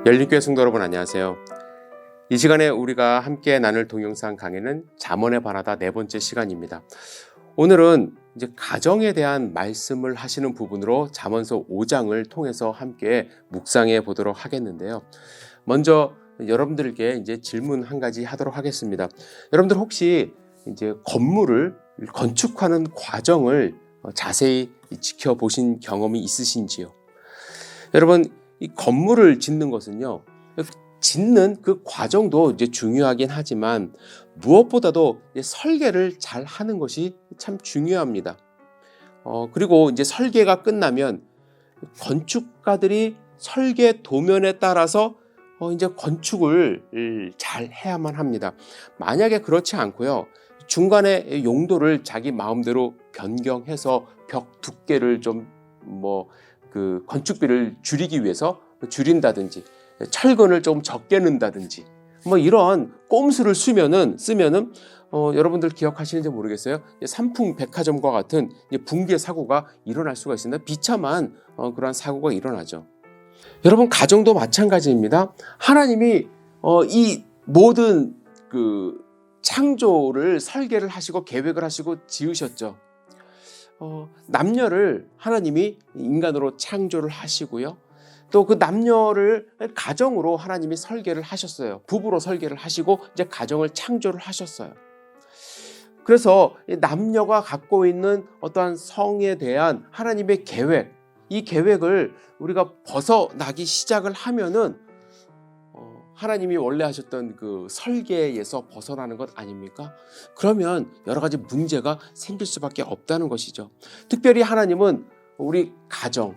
열린교회 성도 여러분, 안녕하세요. 이 시간에 우리가 함께 나눌 동영상 강해는 잠언에 반하다 네 번째 시간입니다. 오늘은 이제 가정에 대한 말씀을 하시는 부분으로 잠언서 5장을 통해서 함께 묵상해 보도록 하겠는데요. 먼저 여러분들께 이제 질문 한 가지 하도록 하겠습니다. 여러분들 혹시 이제 건물을 건축하는 과정을 자세히 지켜보신 경험이 있으신지요? 여러분, 이 건물을 짓는 것은요, 짓는 그 과정도 이제 중요하긴 하지만 무엇보다도 설계를 잘 하는 것이 참 중요합니다. 그리고 이제 설계가 끝나면 건축가들이 설계 도면에 따라서 이제 건축을 잘 해야만 합니다. 만약에 그렇지 않고요, 중간에 용도를 자기 마음대로 변경해서 벽 두께를 좀 그 건축비를 줄이기 위해서 줄인다든지 철근을 좀 적게 넣는다든지 이런 꼼수를 쓰면은 여러분들 기억하시는지 모르겠어요. 삼풍백화점과 같은 붕괴 사고가 일어날 수가 있습니다. 비참한 그러한 사고가 일어나죠. 여러분, 가정도 마찬가지입니다. 하나님이 이 모든 그 창조를 설계를 하시고 계획을 하시고 지으셨죠. 남녀를 하나님이 인간으로 창조를 하시고요. 또 그 남녀를 가정으로 하나님이 설계를 하셨어요. 부부로 설계를 하시고 이제 가정을 창조를 하셨어요. 그래서 남녀가 갖고 있는 어떠한 성에 대한 하나님의 계획, 이 계획을 우리가 벗어나기 시작을 하면은 하나님이 원래 하셨던 그 설계에서 벗어나는 것 아닙니까? 그러면 여러 가지 문제가 생길 수밖에 없다는 것이죠. 특별히 하나님은 우리 가정,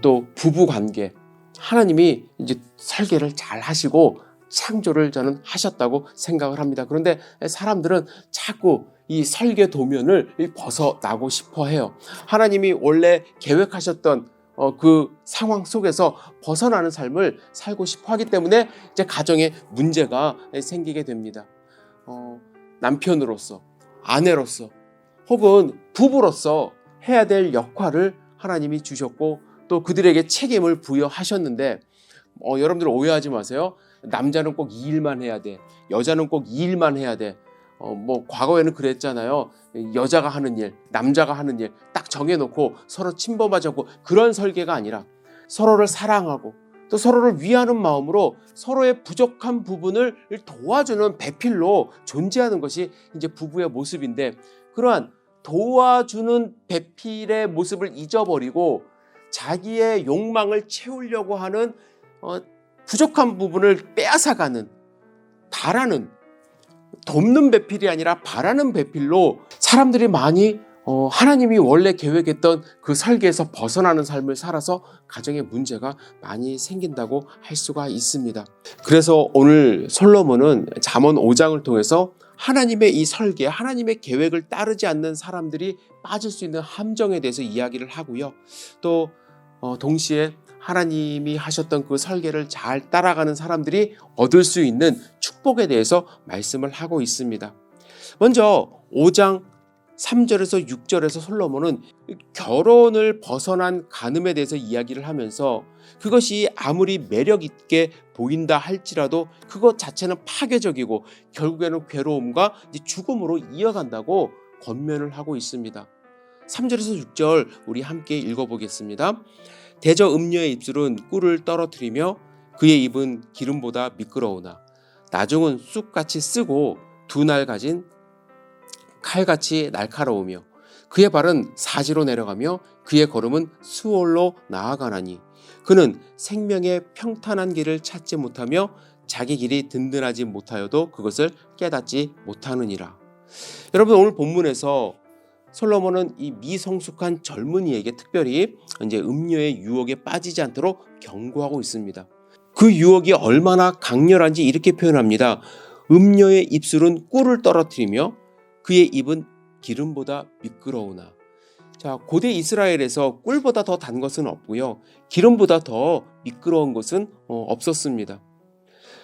또 부부 관계, 하나님이 이제 설계를 잘 하시고 창조를 저는 하셨다고 생각을 합니다. 그런데 사람들은 자꾸 이 설계 도면을 벗어나고 싶어 해요. 하나님이 원래 계획하셨던 그 상황 속에서 벗어나는 삶을 살고 싶어 하기 때문에 이제 가정에 문제가 생기게 됩니다. 남편으로서, 아내로서, 혹은 부부로서 해야 될 역할을 하나님이 주셨고 또 그들에게 책임을 부여하셨는데 여러분들 오해하지 마세요. 남자는 꼭 이 일만 해야 돼. 여자는 꼭 이 일만 해야 돼. 과거에는 그랬잖아요. 여자가 하는 일, 남자가 하는 일 딱 정해놓고 서로 침범하지 않고, 그런 설계가 아니라 서로를 사랑하고 또 서로를 위하는 마음으로 서로의 부족한 부분을 도와주는 배필로 존재하는 것이 이제 부부의 모습인데, 그러한 도와주는 배필의 모습을 잊어버리고 자기의 욕망을 채우려고 하는 부족한 부분을 빼앗아가는, 바라는, 돕는 배필이 아니라 바라는 배필로 사람들이 많이 하나님이 원래 계획했던 그 설계에서 벗어나는 삶을 살아서 가정에 문제가 많이 생긴다고 할 수가 있습니다. 그래서 오늘 솔로몬은 잠언 5장을 통해서 하나님의 이 설계, 하나님의 계획을 따르지 않는 사람들이 빠질 수 있는 함정에 대해서 이야기를 하고요. 또 동시에 하나님이 하셨던 그 설계를 잘 따라가는 사람들이 얻을 수 있는 축복에 대해서 말씀을 하고 있습니다. 먼저 5장 3절에서 6절에서 솔로몬은 결혼을 벗어난 간음에 대해서 이야기를 하면서 그것이 아무리 매력 있게 보인다 할지라도 그것 자체는 파괴적이고 결국에는 괴로움과 죽음으로 이어간다고 권면을 하고 있습니다. 3절에서 6절 우리 함께 읽어보겠습니다. 대저 음녀의 입술은 꿀을 떨어뜨리며 그의 입은 기름보다 미끄러우나 나중은 쑥같이 쓰고 두 날 가진 칼같이 날카로우며 그의 발은 사지로 내려가며 그의 걸음은 수월로 나아가나니 그는 생명의 평탄한 길을 찾지 못하며 자기 길이 든든하지 못하여도 그것을 깨닫지 못하느니라. 여러분, 오늘 본문에서 솔로몬은 이 미성숙한 젊은이에게 특별히 이제 음료의 유혹에 빠지지 않도록 경고하고 있습니다. 그 유혹이 얼마나 강렬한지 이렇게 표현합니다. 음료의 입술은 꿀을 떨어뜨리며 그의 입은 기름보다 미끄러우나. 자, 고대 이스라엘에서 꿀보다 더 단 것은 없고요, 기름보다 더 미끄러운 것은 없었습니다.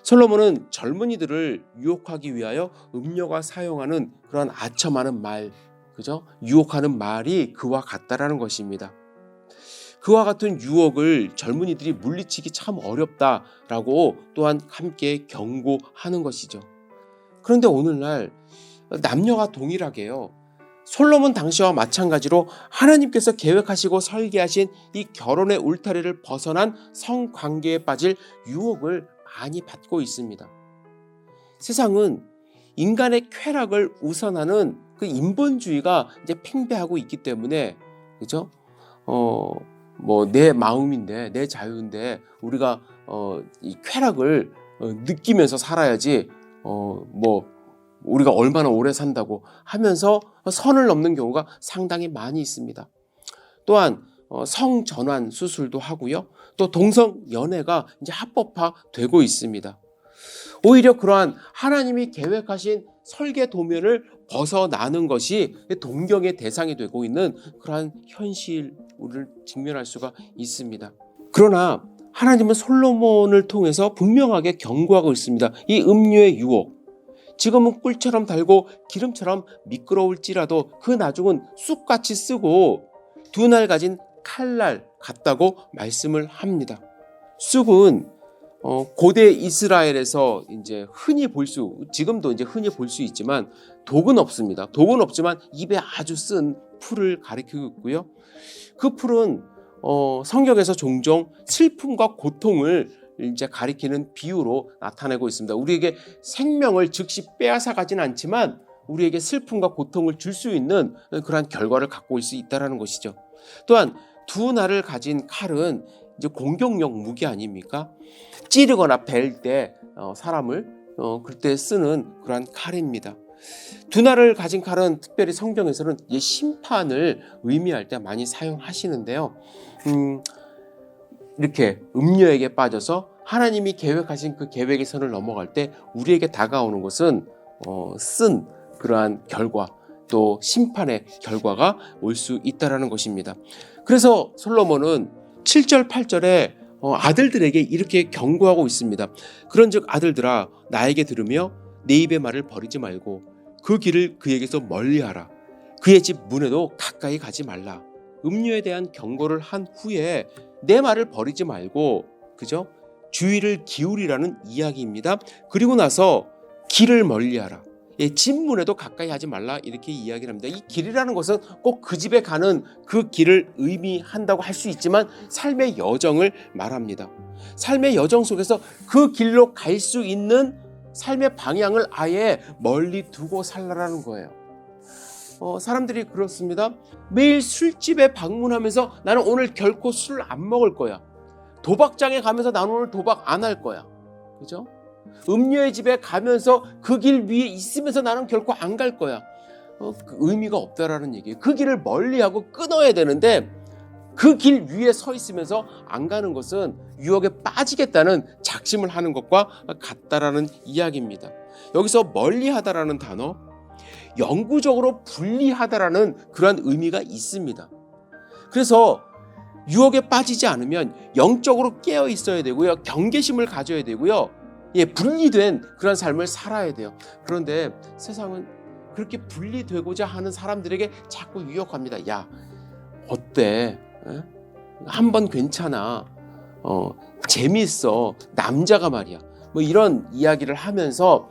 솔로몬은 젊은이들을 유혹하기 위하여 음료가 사용하는 그런 아첨하는 말, 그죠? 유혹하는 말이 그와 같다라는 것입니다. 그와 같은 유혹을 젊은이들이 물리치기 참 어렵다라고 또한 함께 경고하는 것이죠. 그런데 오늘날 남녀가 동일하게요. 솔로몬 당시와 마찬가지로 하나님께서 계획하시고 설계하신 이 결혼의 울타리를 벗어난 성관계에 빠질 유혹을 많이 받고 있습니다. 세상은 인간의 쾌락을 우선하는 그 인본주의가 이제 팽배하고 있기 때문에, 그죠? 내 마음인데, 내 자유인데 우리가 이 쾌락을 느끼면서 살아야지. 우리가 얼마나 오래 산다고 하면서 선을 넘는 경우가 상당히 많이 있습니다. 또한 성전환 수술도 하고요. 또 동성 연애가 이제 합법화되고 있습니다. 오히려 그러한 하나님이 계획하신 설계 도면을 벗어나는 것이 동경의 대상이 되고 있는 그러한 현실을 직면할 수가 있습니다. 그러나 하나님은 솔로몬을 통해서 분명하게 경고하고 있습니다. 이 음료의 유혹, 지금은 꿀처럼 달고 기름처럼 미끄러울지라도 그 나중은 쑥같이 쓰고 두 날 가진 칼날 같다고 말씀을 합니다. 쑥은 고대 이스라엘에서 이제 지금도 이제 흔히 볼 수 있지만 독은 없습니다. 독은 없지만 입에 아주 쓴 풀을 가리키고 있고요. 그 풀은 성경에서 종종 슬픔과 고통을 이제 가리키는 비유로 나타내고 있습니다. 우리에게 생명을 즉시 빼앗아 가진 않지만 우리에게 슬픔과 고통을 줄 수 있는 그러한 결과를 갖고 올 수 있다는 것이죠. 또한 두 날을 가진 칼은 이제 공격용 무기 아닙니까? 찌르거나 벨 때 사람을 그때 쓰는 그러한 칼입니다. 두 날을 가진 칼은 특별히 성경에서는 심판을 의미할 때 많이 사용하시는데요. 이렇게 음료에게 빠져서 하나님이 계획하신 그 계획의 선을 넘어갈 때 우리에게 다가오는 것은 쓴 그러한 결과, 또 심판의 결과가 올 수 있다는 것입니다. 그래서 솔로몬은 7절 8절에 아들들에게 이렇게 경고하고 있습니다. 그런즉 아들들아, 나에게 들으며 내 입의 말을 버리지 말고 그 길을 그에게서 멀리하라. 그의 집 문에도 가까이 가지 말라. 음료에 대한 경고를 한 후에 내 말을 버리지 말고, 그죠? 주의를 기울이라는 이야기입니다. 그리고 나서 길을 멀리하라. 집 문에도 가까이 하지 말라, 이렇게 이야기를 합니다. 이 길이라는 것은 꼭 그 집에 가는 그 길을 의미한다고 할 수 있지만 삶의 여정을 말합니다. 삶의 여정 속에서 그 길로 갈 수 있는 삶의 방향을 아예 멀리 두고 살라라는 거예요. 사람들이 그렇습니다. 매일 술집에 방문하면서 나는 오늘 결코 술 안 먹을 거야. 도박장에 가면서 나는 오늘 도박 안 할 거야. 그죠? 음료의 집에 가면서 그 길 위에 있으면서 나는 결코 안 갈 거야. 그 의미가 없다라는 얘기예요. 그 길을 멀리하고 끊어야 되는데 그 길 위에 서 있으면서 안 가는 것은 유혹에 빠지겠다는 작심을 하는 것과 같다라는 이야기입니다. 여기서 멀리하다라는 단어, 영구적으로 분리하다라는 그런 의미가 있습니다. 그래서 유혹에 빠지지 않으면 영적으로 깨어 있어야 되고요. 경계심을 가져야 되고요. 분리된 그런 삶을 살아야 돼요. 그런데 세상은 그렇게 분리되고자 하는 사람들에게 자꾸 유혹합니다. 야, 어때? 한번 괜찮아. 재밌어. 남자가 말이야. 이런 이야기를 하면서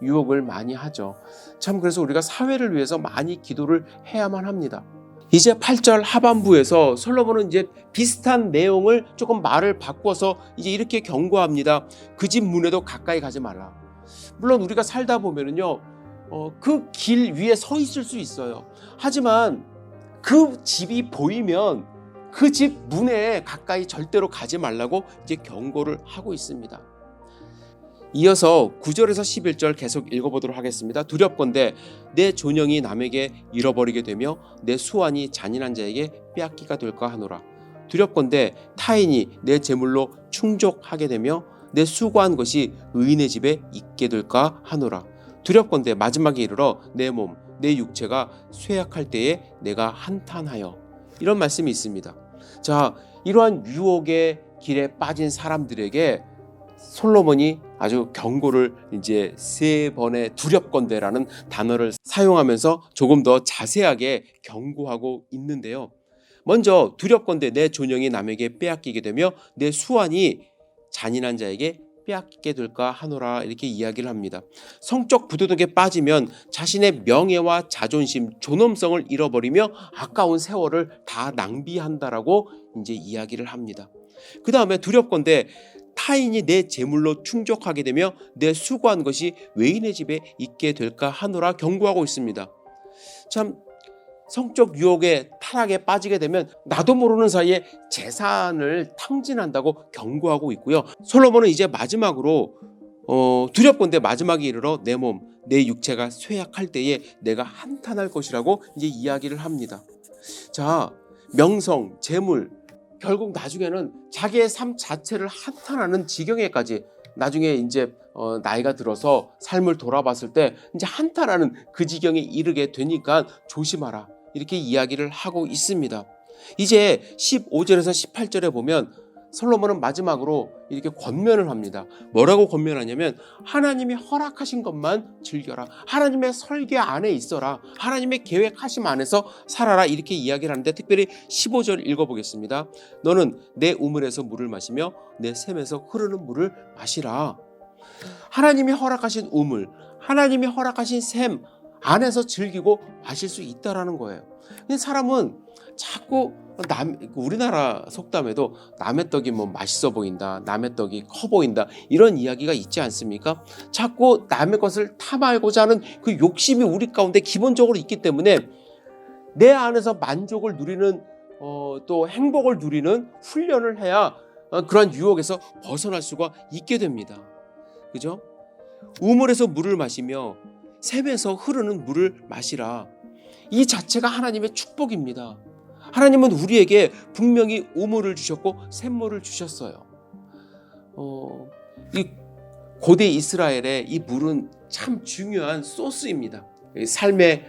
유혹을 많이 하죠. 참, 그래서 우리가 사회를 위해서 많이 기도를 해야만 합니다. 이제 8절 하반부에서 솔로몬은 이제 비슷한 내용을 조금 말을 바꿔서 이제 이렇게 경고합니다. 그 집 문에도 가까이 가지 말라. 물론 우리가 살다 보면은요, 그 길 위에 서 있을 수 있어요. 하지만 그 집이 보이면 그 집 문에 가까이 절대로 가지 말라고 이제 경고를 하고 있습니다. 이어서 9절에서 11절 계속 읽어보도록 하겠습니다. 두렵건대 내 존영이 남에게 잃어버리게 되며 내 수완이 잔인한 자에게 빼앗기가 될까 하노라. 두렵건대 타인이 내 재물로 충족하게 되며 내 수고한 것이 의인의 집에 있게 될까 하노라. 두렵건대 마지막에 이르러 내 몸, 내 육체가 쇠약할 때에 내가 한탄하여. 이런 말씀이 있습니다. 자, 이러한 유혹의 길에 빠진 사람들에게 솔로몬이 아주 경고를 이제 3번의 두렵건대라는 단어를 사용하면서 조금 더 자세하게 경고하고 있는데요. 먼저 두렵건대 내 존영이 남에게 빼앗기게 되며 내 수완이 잔인한 자에게 빼앗기게 될까 하노라, 이렇게 이야기를 합니다. 성적 부도덕에 빠지면 자신의 명예와 자존심, 존엄성을 잃어버리며 아까운 세월을 다 낭비한다라고 이제 이야기를 합니다. 그 다음에 두렵건대 타인이 내 재물로 충족하게 되며 내 수고한 것이 외인의 집에 있게 될까 하노라 경고하고 있습니다. 참, 성적 유혹에 타락에 빠지게 되면 나도 모르는 사이에 재산을 탕진한다고 경고하고 있고요. 솔로몬은 이제 마지막으로 두렵건대 마지막에 이르러 내 몸, 내 육체가 쇠약할 때에 내가 한탄할 것이라고 이제 이야기를 합니다. 자, 명성, 재물, 결국 나중에는 자기의 삶 자체를 한탄하는 지경에까지, 나중에 이제 나이가 들어서 삶을 돌아봤을 때 이제 한탄하는 그 지경에 이르게 되니까 조심하라, 이렇게 이야기를 하고 있습니다. 이제 15절에서 18절에 보면 솔로몬은 마지막으로 이렇게 권면을 합니다. 뭐라고 권면하냐면 하나님이 허락하신 것만 즐겨라, 하나님의 설계 안에 있어라, 하나님의 계획하심 안에서 살아라, 이렇게 이야기를 하는데, 특별히 15절 읽어보겠습니다. 너는 내 우물에서 물을 마시며 내 샘에서 흐르는 물을 마시라. 하나님이 허락하신 우물, 하나님이 허락하신 샘 안에서 즐기고 마실 수 있다라는 거예요. 근데 사람은 자꾸 우리나라 속담에도 남의 떡이 뭐 맛있어 보인다, 남의 떡이 커 보인다, 이런 이야기가 있지 않습니까? 자꾸 남의 것을 탐하고자 하는 그 욕심이 우리 가운데 기본적으로 있기 때문에 내 안에서 만족을 누리는 또 행복을 누리는 훈련을 해야 그런 유혹에서 벗어날 수가 있게 됩니다. 그죠? 우물에서 물을 마시며 샘에서 흐르는 물을 마시라. 이 자체가 하나님의 축복입니다. 하나님은 우리에게 분명히 우물을 주셨고 샘물을 주셨어요. 이 고대 이스라엘의 이 물은 참 중요한 소스입니다. 삶의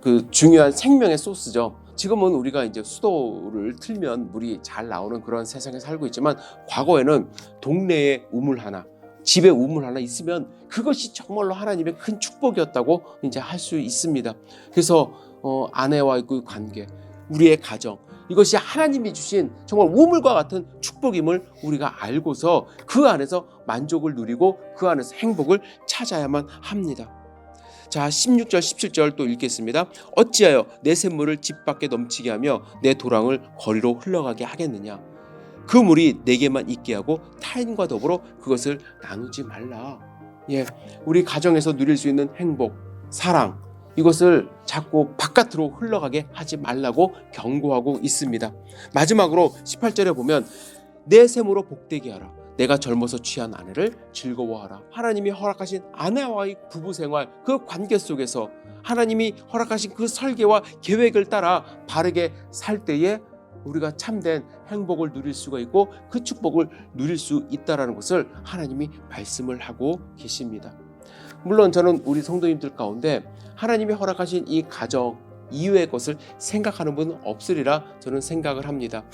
그 중요한 생명의 소스죠. 지금은 우리가 이제 수도를 틀면 물이 잘 나오는 그런 세상에 살고 있지만, 과거에는 동네에 우물 하나, 집에 우물 하나 있으면 그것이 정말로 하나님의 큰 축복이었다고 이제 할 수 있습니다. 그래서 아내와의 그 관계, 우리의 가정, 이것이 하나님이 주신 정말 우물과 같은 축복임을 우리가 알고서 그 안에서 만족을 누리고 그 안에서 행복을 찾아야만 합니다. 자, 16절 17절 또 읽겠습니다. 어찌하여 내 샘물을 집 밖에 넘치게 하며 내 도랑을 거리로 흘러가게 하겠느냐. 그 물이 내게만 있게 하고 타인과 더불어 그것을 나누지 말라. 예, 우리 가정에서 누릴 수 있는 행복, 사랑, 이것을 자꾸 바깥으로 흘러가게 하지 말라고 경고하고 있습니다. 마지막으로 18절에 보면 내 샘으로 복되게 하라. 내가 젊어서 취한 아내를 즐거워하라. 하나님이 허락하신 아내와의 부부 생활, 그 관계 속에서 하나님이 허락하신 그 설계와 계획을 따라 바르게 살 때에 우리가 참된 행복을 누릴 수가 있고 그 축복을 누릴 수 있다는 것을 하나님이 말씀을 하고 계십니다. 물론 저는 우리 성도님들 가운데 하나님이 허락하신 이 가정 이외의 것을 생각하는 분은 없으리라 저는 생각을 합니다.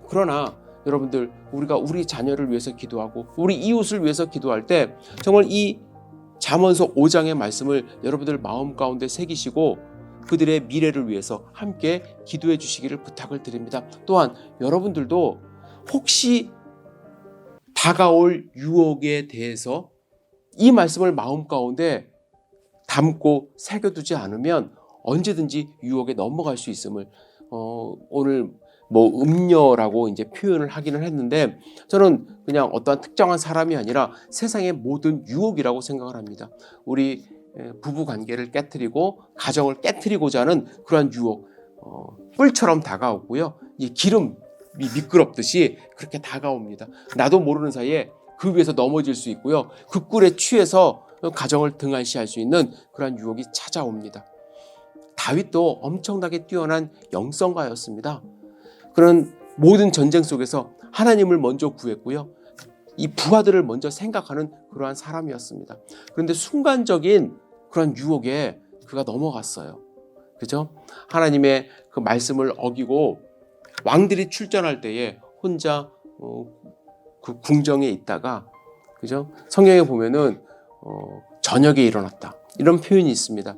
그러나 여러분들, 우리가 우리 자녀를 위해서 기도하고 우리 이웃을 위해서 기도할 때 정말 이 잠언서 5장의 말씀을 여러분들 마음 가운데 새기시고 그들의 미래를 위해서 함께 기도해 주시기를 부탁을 드립니다. 또한 여러분들도 혹시 다가올 유혹에 대해서 이 말씀을 마음 가운데 담고 새겨두지 않으면 언제든지 유혹에 넘어갈 수 있음을 오늘 뭐 음녀라고 이제 표현을 하기는 했는데, 저는 그냥 어떠한 특정한 사람이 아니라 세상의 모든 유혹이라고 생각을 합니다. 우리 부부 관계를 깨트리고 가정을 깨트리고자 하는 그러한 유혹, 뿔처럼 다가오고요. 이 기름이 미끄럽듯이 그렇게 다가옵니다. 나도 모르는 사이에 그 위에서 넘어질 수 있고요. 그 꿀에 취해서 가정을 등한시할 수 있는 그러한 유혹이 찾아옵니다. 다윗도 엄청나게 뛰어난 영성가였습니다. 그런 모든 전쟁 속에서 하나님을 먼저 구했고요. 이 부하들을 먼저 생각하는 그러한 사람이었습니다. 그런데 순간적인 그런 유혹에 그가 넘어갔어요. 그죠? 하나님의 그 말씀을 어기고 왕들이 출전할 때에 혼자 그 궁정에 있다가, 그죠? 성경에 보면은 저녁에 일어났다, 이런 표현이 있습니다.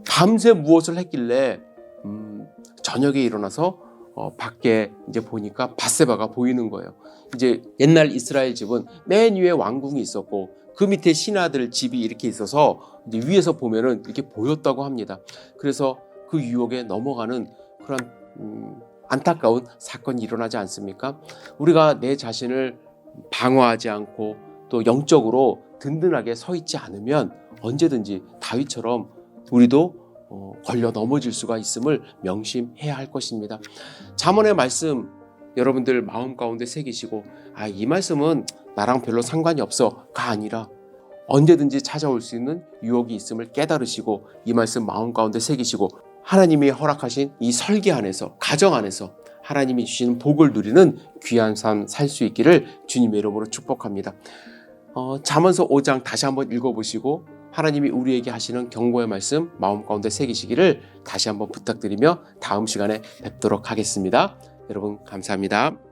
밤새 무엇을 했길래 저녁에 일어나서 밖에 이제 보니까 밧세바가 보이는 거예요. 이제 옛날 이스라엘 집은 맨 위에 왕궁이 있었고 그 밑에 신하들 집이 이렇게 있어서 이제 위에서 보면은 이렇게 보였다고 합니다. 그래서 그 유혹에 넘어가는 그런 안타까운 사건이 일어나지 않습니까? 우리가 내 자신을 방어하지 않고 또 영적으로 든든하게 서 있지 않으면 언제든지 다윗처럼 우리도 걸려 넘어질 수가 있음을 명심해야 할 것입니다. 잠언의 말씀 여러분들 마음 가운데 새기시고 이 말씀은 나랑 별로 상관이 없어가 아니라 언제든지 찾아올 수 있는 유혹이 있음을 깨달으시고 이 말씀 마음 가운데 새기시고 하나님이 허락하신 이 설계 안에서 가정 안에서 하나님이 주시는 복을 누리는 귀한 삶 살 수 있기를 주님의 이름으로 축복합니다. 잠언서 5장 다시 한번 읽어보시고 하나님이 우리에게 하시는 경고의 말씀 마음 가운데 새기시기를 다시 한번 부탁드리며 다음 시간에 뵙도록 하겠습니다. 여러분 감사합니다.